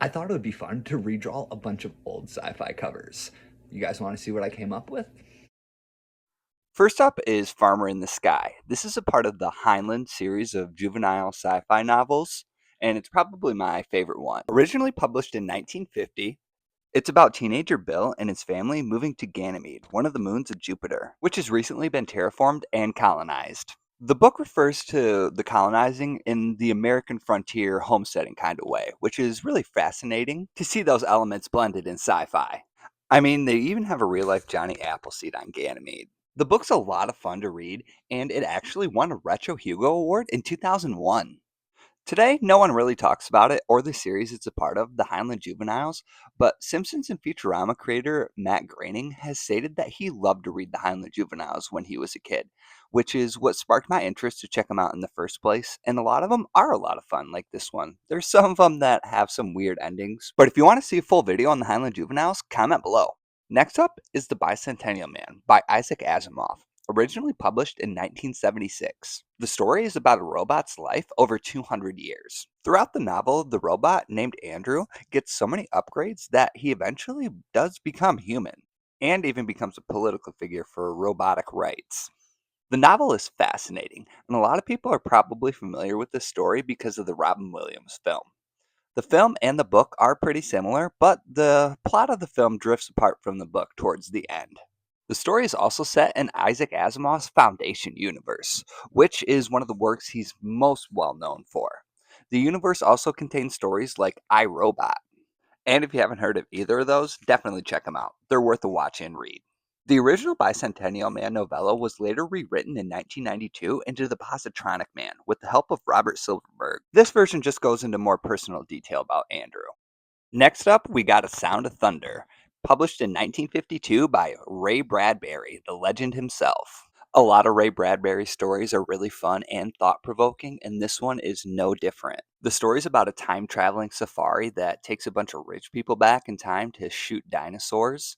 I thought it would be fun to redraw a bunch of old sci-fi covers. You guys want to see what I came up with? First up is Farmer in the Sky. This is a part of the Heinlein series of juvenile sci fi novels, and it's probably my favorite one. Originally published in 1950, it's about teenager Bill and his family moving to Ganymede, one of the moons of Jupiter, which has recently been terraformed and colonized. The book refers to the colonizing in the American frontier homesteading kind of way, which is really fascinating to see those elements blended in sci fi. I mean, they even have a real life Johnny Appleseed on Ganymede. The book's a lot of fun to read, and it actually won a Retro Hugo Award in 2001. Today, no one really talks about it or the series it's a part of, the Heinlein Juveniles, but Simpsons and Futurama creator Matt Groening has stated that he loved to read the Heinlein Juveniles when he was a kid, which is what sparked my interest to check them out in the first place. And a lot of them are a lot of fun, like this one. There's some of them that have some weird endings, but if you want to see a full video on the Heinlein Juveniles, comment below. Next up is The Bicentennial Man by Isaac Asimov, originally published in 1976. The story is about a robot's life over 200 years. Throughout the novel, the robot named Andrew gets so many upgrades that he eventually does become human and even becomes a political figure for robotic rights. The novel is fascinating, and a lot of people are probably familiar with this story because of the Robin Williams film. The film and the book are pretty similar, but the plot of the film drifts apart from the book towards the end. The story is also set in Isaac Asimov's Foundation universe, which is one of the works he's most well known for. The universe also contains stories like I, Robot, and if you haven't heard of either of those, definitely check them out. They're worth a watch and read. The original Bicentennial Man novella was later rewritten in 1992 into The Positronic Man with the help of Robert Silverberg. This version just goes into more personal detail about Andrew. Next up, we got A Sound of Thunder, published in 1952 by Ray Bradbury, the legend himself. A lot of Ray Bradbury stories are really fun and thought provoking, and this one is no different. The story is about a time traveling safari that takes a bunch of rich people back in time to shoot dinosaurs.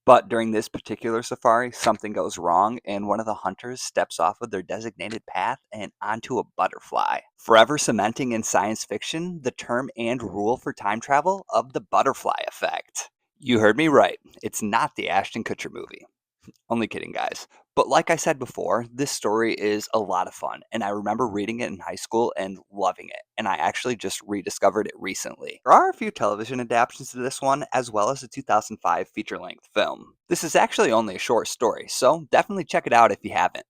But during this particular safari, something goes wrong, and one of the hunters steps off of their designated path and onto a butterfly, forever cementing in science fiction the term and rule for time travel of the butterfly effect. You heard me right. It's not the Ashton Kutcher movie. Only kidding, guys. But like I said before, this story is a lot of fun, and I remember reading it in high school and loving it, and I actually just rediscovered it recently. There are a few television adaptations to this one, as well as a 2005 feature length film. This is actually only a short story, so definitely check it out if you haven't.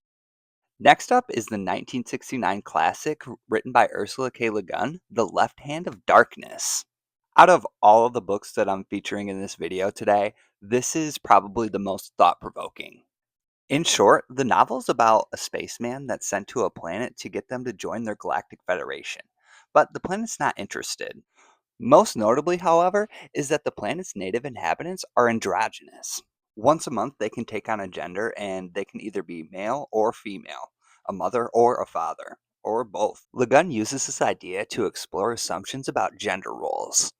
Next up is the 1969 classic written by Ursula K. Le Guin, The Left Hand of Darkness. Out of all of the books that I'm featuring in this video today, this is probably the most thought provoking. In short, the novel is about a spaceman that's sent to a planet to get them to join their galactic federation. But the planet's not interested. Most notably, however, is that the planet's native inhabitants are androgynous. Once a month, they can take on a gender, and they can either be male or female, a mother or a father, or both. Lagun uses this idea to explore assumptions about gender roles.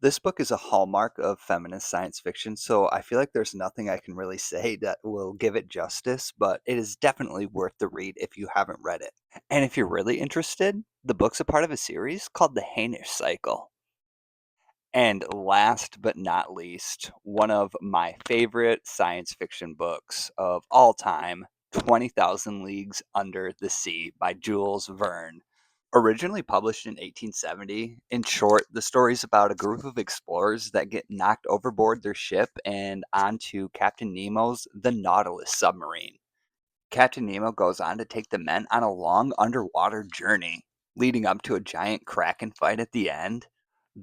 This book is a hallmark of feminist science fiction, so I feel like there's nothing I can really say that will give it justice, but it is definitely worth the read if you haven't read it. And if you're really interested, the book's a part of a series called The Hainish Cycle. And last but not least, one of my favorite science fiction books of all time, 20,000 Leagues Under the Sea by Jules Verne. Originally published in 1870, in short, the story is about a group of explorers that get knocked overboard their ship and onto Captain Nemo's The Nautilus submarine. Captain Nemo goes on to take the men on a long underwater journey, leading up to a giant kraken fight at the end.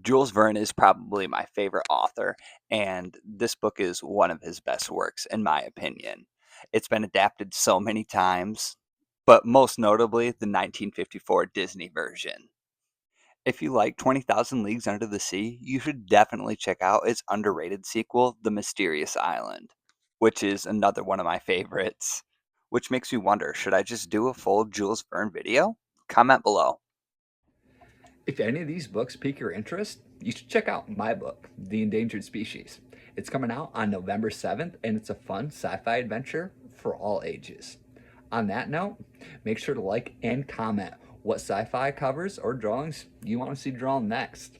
Jules Verne is probably my favorite author, and this book is one of his best works, in my opinion. It's been adapted so many times, but most notably the 1954 Disney version. If you like 20,000 Leagues Under the Sea, you should definitely check out its underrated sequel, The Mysterious Island, which is another one of my favorites. Which makes me wonder, should I just do a full Jules Verne video? Comment below. If any of these books pique your interest, you should check out my book, The Endangered Species. It's coming out on November 7th, and it's a fun sci-fi adventure for all ages. On that note, make sure to like and comment what sci-fi covers or drawings you want to see drawn next.